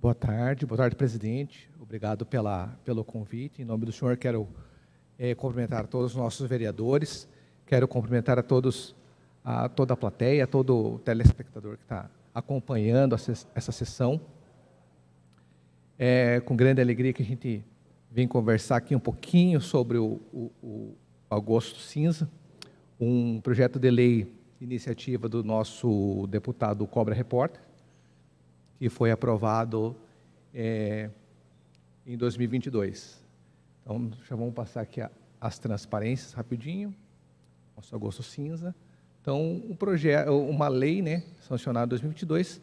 Boa tarde, presidente. Obrigado pelo convite. Em nome do senhor, quero cumprimentar todos os nossos vereadores, quero cumprimentar a toda a plateia, todo o telespectador que está acompanhando essa sessão. É com grande alegria que a gente vem conversar aqui um pouquinho sobre o Agosto Cinza, um projeto de lei, iniciativa do nosso deputado Cobra Repórter, que foi aprovado em 2022. Então, já vamos passar aqui as transparências rapidinho. Nosso Agosto Cinza. Então, uma lei, né, sancionada em 2022,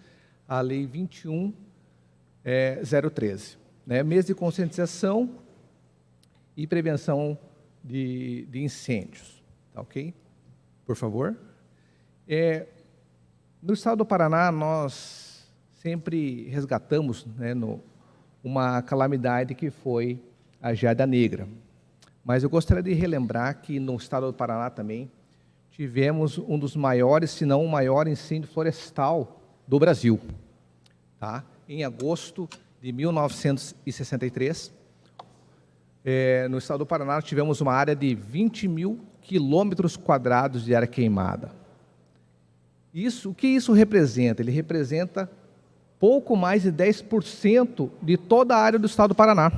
a Lei 21.013, né, mês de conscientização e prevenção de incêndios. Tá ok? Por favor. No estado do Paraná, nós sempre resgatamos, né, uma calamidade que foi a geada negra. Mas eu gostaria de relembrar que no estado do Paraná também tivemos um dos maiores, se não o maior incêndio florestal do Brasil. Tá? Em agosto de 1963, no estado do Paraná, tivemos uma área de 20 mil quilômetros quadrados de área queimada. O que isso representa? Ele representa pouco mais de 10% de toda a área do estado do Paraná.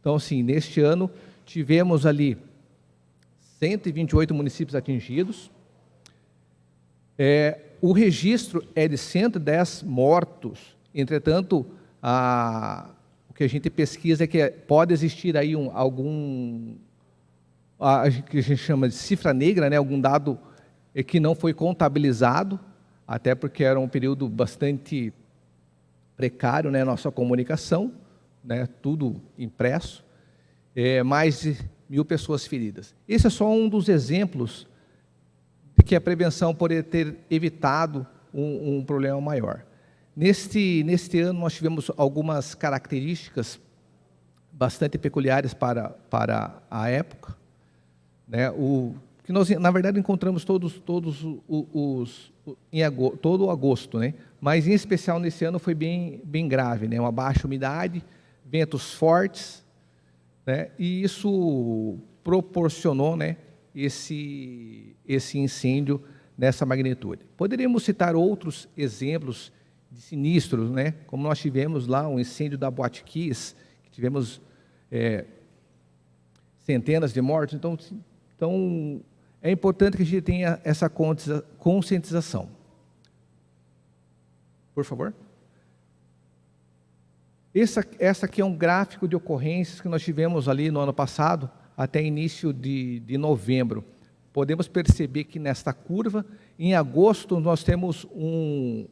Então, assim, neste ano, tivemos ali 128 municípios atingidos. O registro é de 110 mortos. Entretanto, o que a gente pesquisa é que pode existir aí que a gente chama de cifra negra, né, algum dado que não foi contabilizado, até porque era um período bastante precário, né, nossa comunicação, né, tudo impresso, mais de 1.000 pessoas feridas. Esse é só um dos exemplos de que a prevenção poderia ter evitado um problema maior. Neste ano, nós tivemos algumas características bastante peculiares para a época, né, que nós, na verdade, encontramos todo agosto, né? Mas, em especial, nesse ano foi bem grave, né? Uma baixa umidade, ventos fortes, né? E isso proporcionou, né, esse incêndio nessa magnitude. Poderíamos citar outros exemplos de sinistros, né? Como nós tivemos lá um incêndio da Boate Kiss, que tivemos centenas de mortos. Então, é importante que a gente tenha essa conscientização. Por favor. Essa aqui é um gráfico de ocorrências que nós tivemos ali no ano passado, até início de novembro. Podemos perceber que nesta curva, em agosto, nós temos um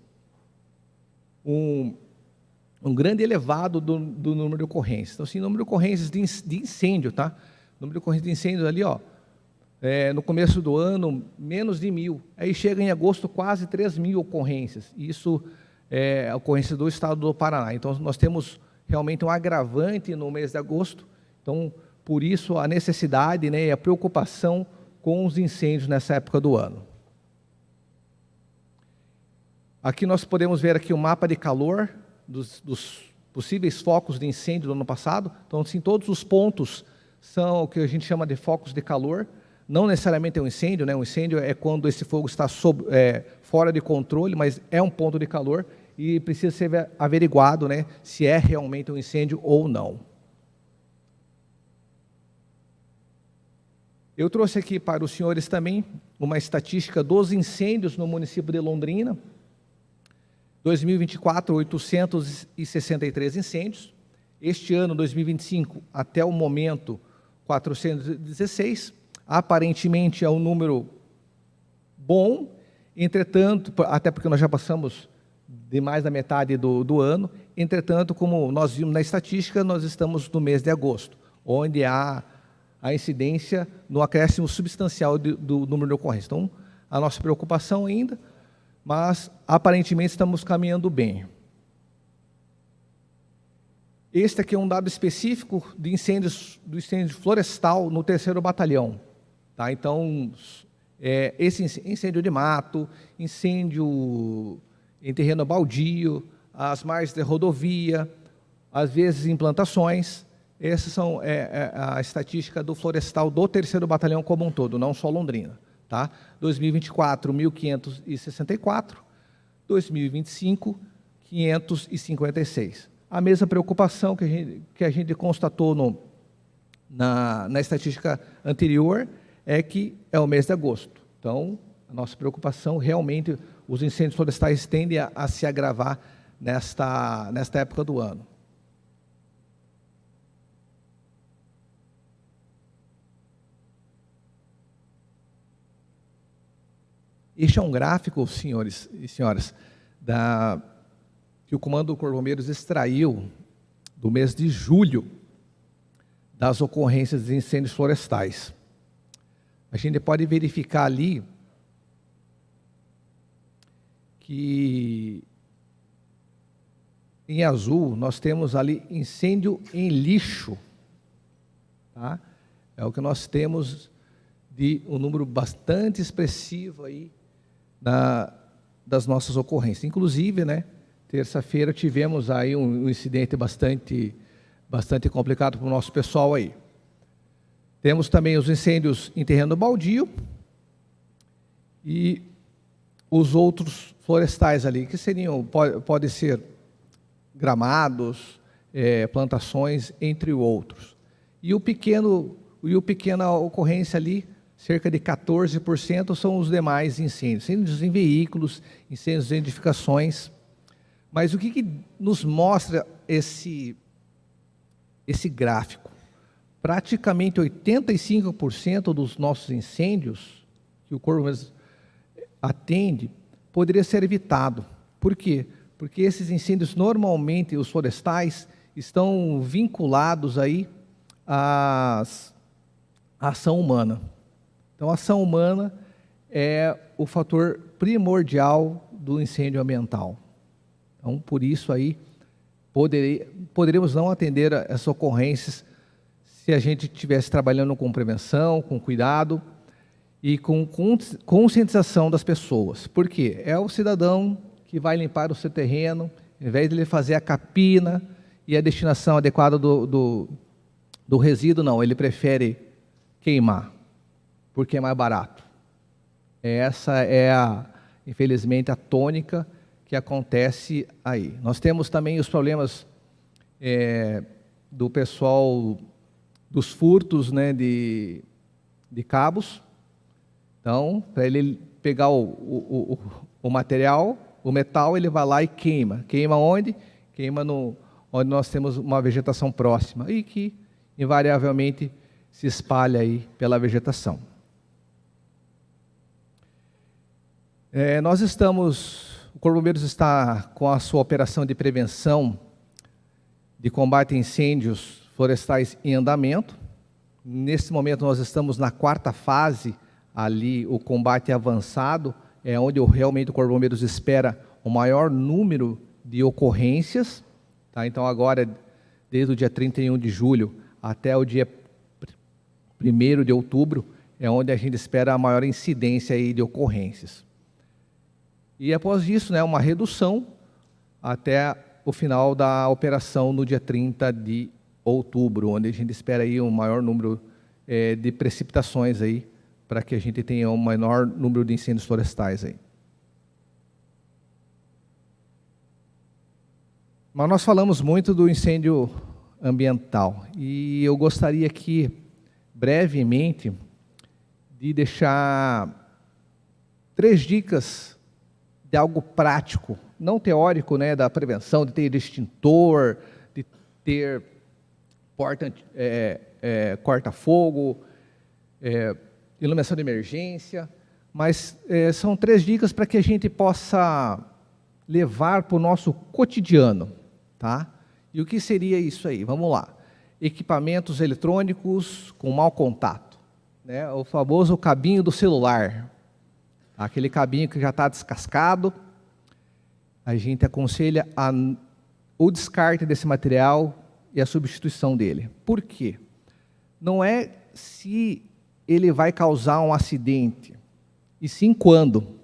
grande elevado do número de ocorrências. Então, assim, número de ocorrências de incêndio, tá? Número de ocorrências de incêndio ali, ó. No começo do ano, menos de 1.000. Aí chega em agosto, quase 3.000 ocorrências. Isso é a ocorrência do estado do Paraná. Então, nós temos realmente um agravante no mês de agosto. Então, por isso, a necessidade, né, e a preocupação com os incêndios nessa época do ano. Aqui nós podemos ver aqui o mapa de calor dos possíveis focos de incêndio do ano passado. Então, assim, todos os pontos são o que a gente chama de focos de calor. Não necessariamente é um incêndio, né? Um incêndio é quando esse fogo está fora de controle, mas é um ponto de calor e precisa ser averiguado, né, se é realmente um incêndio ou não. Eu trouxe aqui para os senhores também uma estatística dos incêndios no município de Londrina. 2024, 863 incêndios. Este ano, 2025, até o momento, 416. Aparentemente é um número bom, entretanto, até porque nós já passamos de mais da metade do ano, entretanto, como nós vimos na estatística, nós estamos no mês de agosto, onde há a incidência no acréscimo substancial do número de ocorrências. Então, a nossa preocupação ainda, mas aparentemente estamos caminhando bem. Este aqui é um dado específico do incêndio florestal no 3º Batalhão. Tá? Então, esse incêndio de mato, incêndio em terreno baldio, as margens de rodovia, às vezes em plantações. Essas são a estatística do florestal do 3º Batalhão como um todo, não só Londrina. Tá? 2024, 1.564, 2025, 556. A mesma preocupação que a gente constatou na estatística anterior é que é o mês de agosto. Então, a nossa preocupação, realmente, os incêndios florestais tendem a se agravar nesta época do ano. Este é um gráfico, senhores e senhoras, que o Comando do Corpo de Bombeiros extraiu do mês de julho das ocorrências de incêndios florestais. A gente pode verificar ali que em azul nós temos ali incêndio em lixo. Tá? É o que nós temos de um número bastante expressivo aí das nossas ocorrências. Inclusive, né, terça-feira tivemos aí um incidente bastante complicado para o nosso pessoal aí. Temos também os incêndios em terreno baldio e os outros florestais ali, que seriam, pode ser gramados, plantações, entre outros. E a pequena ocorrência ali, cerca de 14%, são os demais incêndios. Incêndios em veículos, incêndios em edificações. Mas o que nos mostra esse gráfico? Praticamente 85% dos nossos incêndios que o Corpo atende poderia ser evitado. Por quê? Porque esses incêndios, normalmente, os florestais, estão vinculados aí à ação humana. Então, a ação humana é o fator primordial do incêndio ambiental. Então, por isso aí, poderíamos não atender a essas ocorrências se a gente estivesse trabalhando com prevenção, com cuidado e com conscientização das pessoas. Por quê? É o cidadão que vai limpar o seu terreno, ao invés de ele fazer a capina e a destinação adequada do resíduo, não, ele prefere queimar, porque é mais barato. Essa é, infelizmente, a tônica que acontece aí. Nós temos também os problemas do pessoal dos furtos, né, de cabos. Então, para ele pegar o material, o metal, ele vai lá e queima. Queima onde? Queima onde nós temos uma vegetação próxima e que, invariavelmente, se espalha aí pela vegetação. O Corpo de Bombeiros está com a sua operação de prevenção de combate a incêndios florestais em andamento. Nesse momento nós estamos na 4ª fase, ali o combate avançado, é onde realmente o Corpo de Bombeiros espera o maior número de ocorrências. Tá? Então agora, desde o dia 31 de julho até o dia 1º de outubro, é onde a gente espera a maior incidência aí de ocorrências. E após isso, né, uma redução até o final da operação no dia 30 de outubro, onde a gente espera aí um maior número de precipitações aí, para que a gente tenha um menor número de incêndios florestais aí. Mas nós falamos muito do incêndio ambiental, e eu gostaria aqui, brevemente, de deixar 3 dicas de algo prático, não teórico, né, da prevenção, de ter extintor, de ter corta-fogo, iluminação de emergência, mas são 3 dicas para que a gente possa levar para o nosso cotidiano, tá? E o que seria isso aí? Vamos lá. Equipamentos eletrônicos com mau contato, né? O famoso cabinho do celular, aquele cabinho que já está descascado. A gente aconselha o descarte desse material e a substituição dele. Por quê? Não é se ele vai causar um acidente, e sim quando.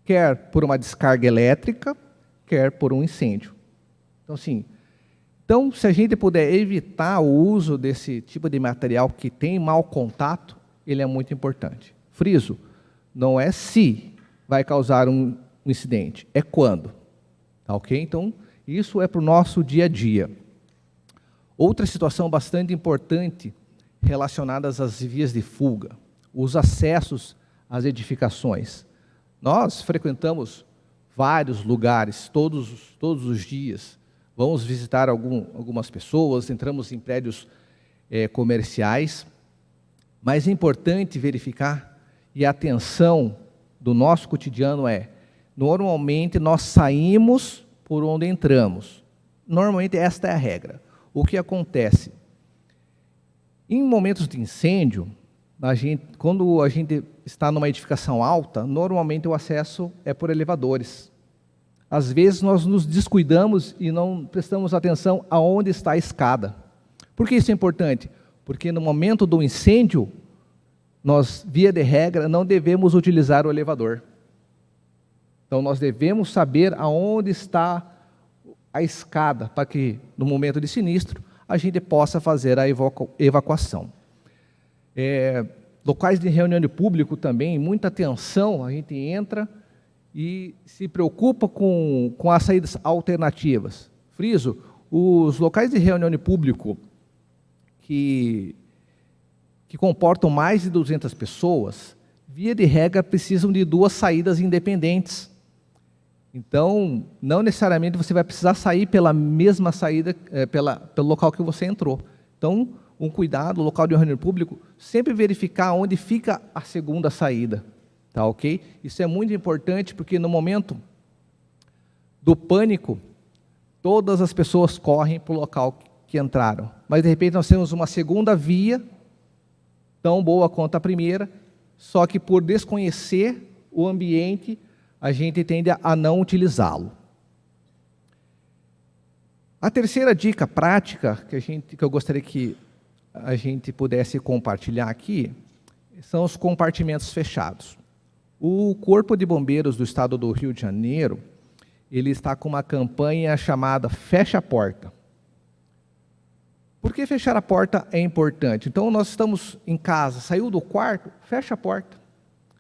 Quer por uma descarga elétrica, quer por um incêndio. Então, assim, então, se a gente puder evitar o uso desse tipo de material que tem mau contato, ele é muito importante. Friso, não é se vai causar um incidente, é quando. Tá ok? Então, isso é para o nosso dia a dia. Outra situação bastante importante relacionada às vias de fuga, os acessos às edificações. Nós frequentamos vários lugares, todos os dias. Vamos visitar algumas pessoas, entramos em prédios comerciais, mas é importante verificar, e a atenção do nosso cotidiano normalmente nós saímos por onde entramos. Normalmente esta é a regra. O que acontece? Em momentos de incêndio, quando a gente está numa edificação alta, normalmente o acesso é por elevadores. Às vezes nós nos descuidamos e não prestamos atenção aonde está a escada. Por que isso é importante? Porque no momento do incêndio, nós, via de regra, não devemos utilizar o elevador. Então nós devemos saber aonde está a escada, para que no momento de sinistro a gente possa fazer a evacuação. Locais de reunião de público também, muita atenção, a gente entra e se preocupa com as saídas alternativas. Friso, os locais de reunião de público que comportam mais de 200 pessoas, via de regra, precisam de 2 saídas independentes. Então, não necessariamente você vai precisar sair pela mesma saída, pelo local que você entrou. Então, um cuidado, o local de reunião de público, sempre verificar onde fica a segunda saída. Tá, ok? Isso é muito importante, porque no momento do pânico, todas as pessoas correm para o local que entraram. Mas, de repente, nós temos uma segunda via, tão boa quanto a primeira, só que por desconhecer o ambiente, a gente tende a não utilizá-lo. A terceira dica prática que eu gostaria que a gente pudesse compartilhar aqui são os compartimentos fechados. O Corpo de Bombeiros do Estado do Rio de Janeiro, ele está com uma campanha chamada Fecha a Porta. Por que fechar a porta é importante? Então, nós estamos em casa, saiu do quarto, fecha a porta.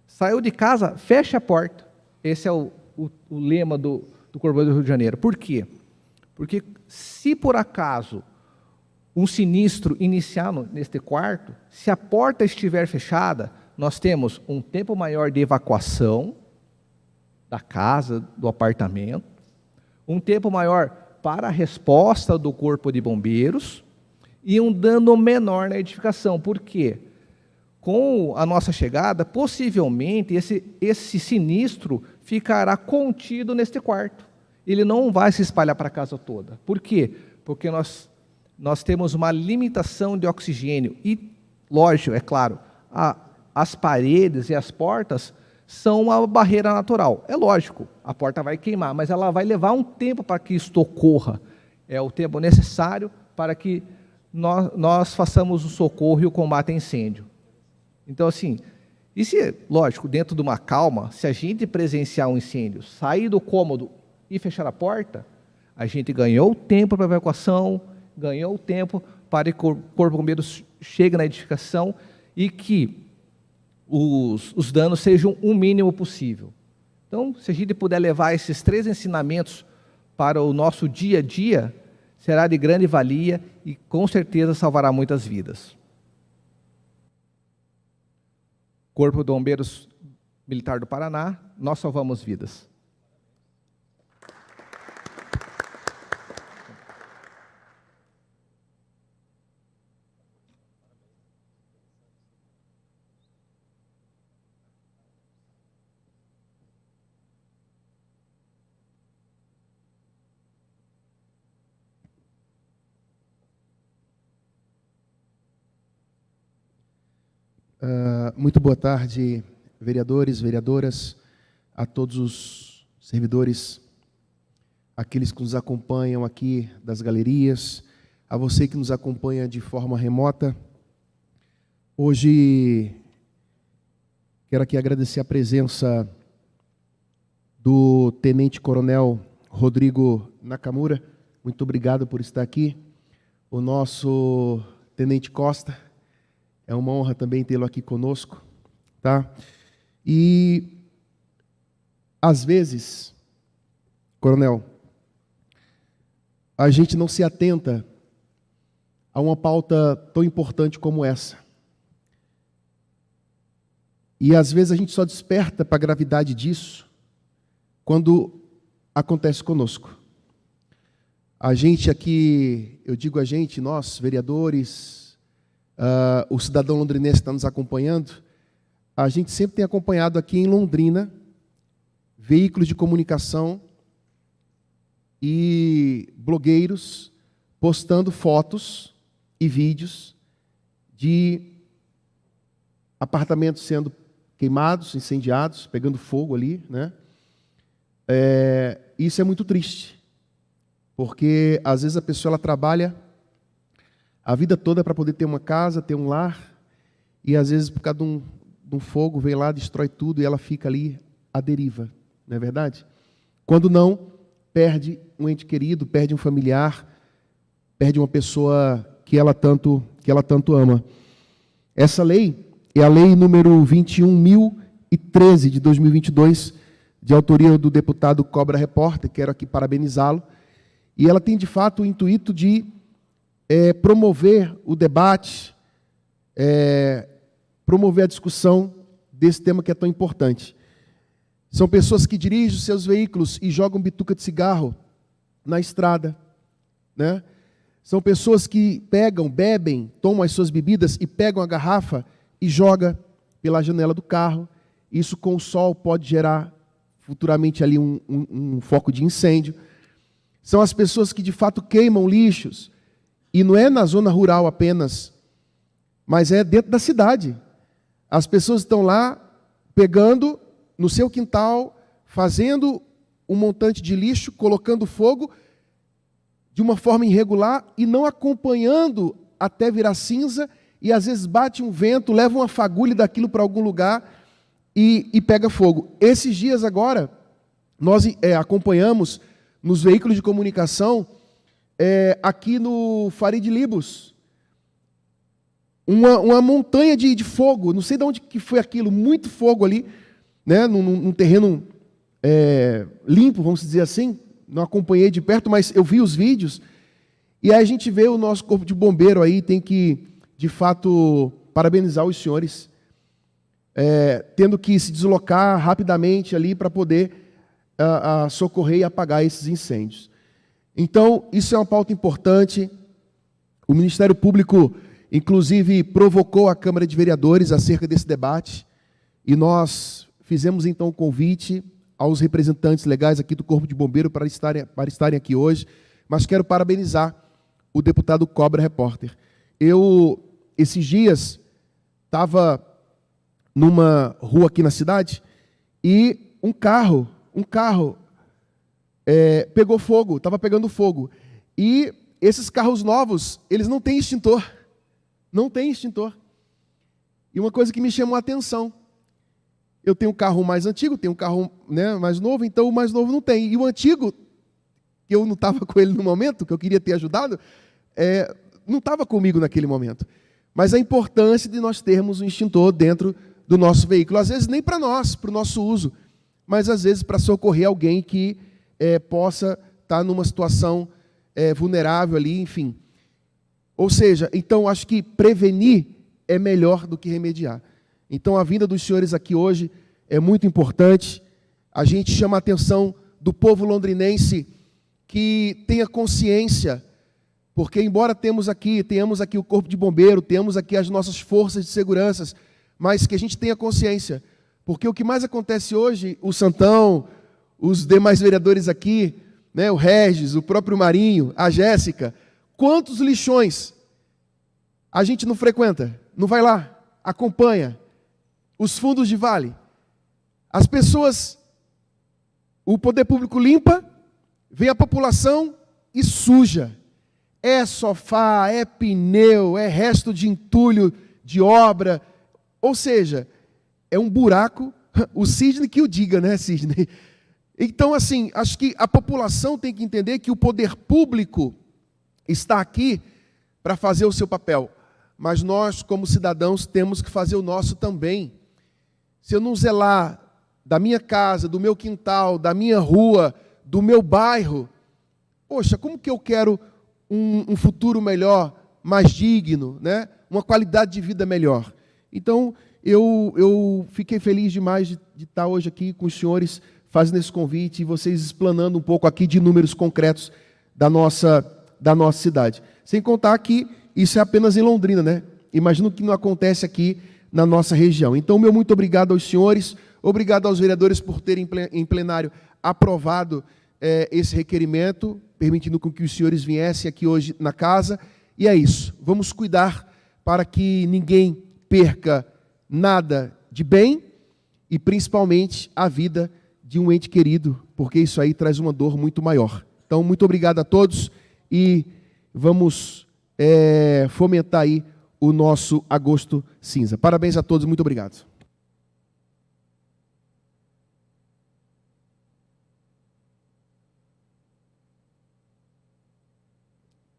Saiu de casa, fecha a porta. Esse é o lema do Corpo do Rio de Janeiro. Por quê? Porque se por acaso um sinistro iniciar neste quarto, se a porta estiver fechada, nós temos um tempo maior de evacuação da casa, do apartamento, um tempo maior para a resposta do Corpo de Bombeiros e um dano menor na edificação. Por quê? Com a nossa chegada, possivelmente esse sinistro ficará contido neste quarto. Ele não vai se espalhar para a casa toda. Por quê? Porque nós temos uma limitação de oxigênio e, lógico, é claro, as paredes e as portas são uma barreira natural. É lógico, a porta vai queimar, mas ela vai levar um tempo para que isto ocorra. É o tempo necessário para que nós façamos o socorro e o combate a incêndio. Então, assim, lógico, dentro de uma calma, se a gente presenciar um incêndio, sair do cômodo e fechar a porta, a gente ganhou tempo para a evacuação, ganhou tempo para que o Corpo de Bombeiros chegue na edificação e que os danos sejam o mínimo possível. Então, se a gente puder levar esses 3 ensinamentos para o nosso dia a dia, será de grande valia e com certeza salvará muitas vidas. Corpo de Bombeiros Militar do Paraná, nós salvamos vidas. Muito boa tarde, vereadores, vereadoras, a todos os servidores, aqueles que nos acompanham aqui das galerias, a você que nos acompanha de forma remota. Hoje, quero aqui agradecer a presença do Tenente Coronel Rodrigo Nakamura, muito obrigado por estar aqui. O nosso Tenente Costa, é uma honra também tê-lo aqui conosco, tá? E, às vezes, Coronel, a gente não se atenta a uma pauta tão importante como essa. E, às vezes, a gente só desperta para a gravidade disso quando acontece conosco. A gente aqui, eu digo a gente, nós, vereadores, o cidadão londrinense está nos acompanhando, a gente sempre tem acompanhado aqui em Londrina veículos de comunicação e blogueiros postando fotos e vídeos de apartamentos sendo queimados, incendiados, pegando fogo ali, né? Isso é muito triste, porque às vezes a pessoa ela trabalha a vida toda para poder ter uma casa, ter um lar, e às vezes por causa de um fogo vem lá, destrói tudo e ela fica ali à deriva, não é verdade? Quando não, perde um ente querido, perde um familiar, perde uma pessoa que ela tanto ama. Essa lei é a lei número 21.013 de 2022, de autoria do deputado Cobra Repórter, quero aqui parabenizá-lo, e ela tem de fato o intuito de promover o debate, promover a discussão desse tema que é tão importante. São pessoas que dirigem os seus veículos e jogam bituca de cigarro na estrada, né? São pessoas que pegam, bebem, tomam as suas bebidas e pegam a garrafa e jogam pela janela do carro. Isso com o sol pode gerar futuramente ali um foco de incêndio. São as pessoas que de fato queimam lixos, e não é na zona rural apenas, mas é dentro da cidade. As pessoas estão lá pegando no seu quintal, fazendo um montante de lixo, colocando fogo de uma forma irregular e não acompanhando até virar cinza, e às vezes bate um vento, leva uma fagulha daquilo para algum lugar e pega fogo. Esses dias agora, nós acompanhamos nos veículos de comunicação, aqui no Farid Libus, uma montanha de fogo, não sei de onde que foi aquilo, muito fogo ali, né, num terreno limpo, vamos dizer assim. Não acompanhei de perto, mas eu vi os vídeos, e aí a gente vê o nosso corpo de bombeiro aí, tem que, de fato, parabenizar os senhores, tendo que se deslocar rapidamente ali para poder socorrer e apagar esses incêndios. Então, isso é uma pauta importante. O Ministério Público, inclusive, provocou a Câmara de Vereadores acerca desse debate, e nós fizemos, então, um convite aos representantes legais aqui do Corpo de Bombeiro para estarem aqui hoje, mas quero parabenizar o deputado Cobra Repórter. Eu, esses dias, estava numa rua aqui na cidade e um carro pegou fogo, estava pegando fogo. E esses carros novos, eles não têm extintor. Não tem extintor. E uma coisa que me chamou a atenção, eu tenho um carro mais antigo, tenho um carro, né, mais novo, então o mais novo não tem. E o antigo, que eu não estava com ele no momento, que eu queria ter ajudado, não estava comigo naquele momento. Mas a importância de nós termos um extintor dentro do nosso veículo. Às vezes nem para nós, para o nosso uso, mas às vezes para socorrer alguém que possa estar numa situação vulnerável ali, enfim. Ou seja, então acho que prevenir é melhor do que remediar. Então, a vinda dos senhores aqui hoje é muito importante. A gente chama a atenção do povo londrinense que tenha consciência, porque embora tenhamos aqui o Corpo de Bombeiro, temos aqui as nossas forças de segurança, mas que a gente tenha consciência, porque o que mais acontece hoje, o Santão, os demais vereadores aqui, né, o Regis, o próprio Marinho, a Jéssica, quantos lixões a gente não frequenta, não vai lá, acompanha, os fundos de vale, as pessoas, o poder público limpa, vem a população e suja. É sofá, é pneu, é resto de entulho de obra, ou seja, é um buraco. O Sidney que o diga, né, Sidney? Então, assim, acho que a população tem que entender que o poder público está aqui para fazer o seu papel, mas nós, como cidadãos, temos que fazer o nosso também. Se eu não zelar da minha casa, do meu quintal, da minha rua, do meu bairro, poxa, como que eu quero um futuro melhor, mais digno, né? Uma qualidade de vida melhor? Então, eu fiquei feliz demais de estar hoje aqui com os senhores, fazendo esse convite e vocês explanando um pouco aqui de números concretos da nossa cidade. Sem contar que isso é apenas em Londrina, né? Imagino que não acontece aqui na nossa região. Então, meu muito obrigado aos senhores, obrigado aos vereadores por terem em plenário aprovado esse requerimento, permitindo com que os senhores viessem aqui hoje na casa. E é isso, vamos cuidar para que ninguém perca nada de bem e principalmente a vida de um ente querido, porque isso aí traz uma dor muito maior. Então, muito obrigado a todos e vamos fomentar aí o nosso Agosto Cinza. Parabéns a todos, muito obrigado.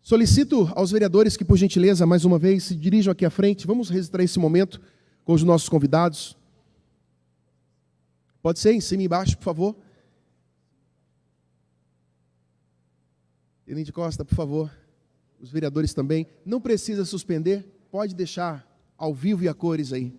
Solicito aos vereadores que, por gentileza, mais uma vez, se dirijam aqui à frente. Vamos registrar esse momento com os nossos convidados. Pode ser em cima e embaixo, por favor. Tenente Costa, por favor. Os vereadores também. Não precisa suspender, pode deixar ao vivo e a cores aí.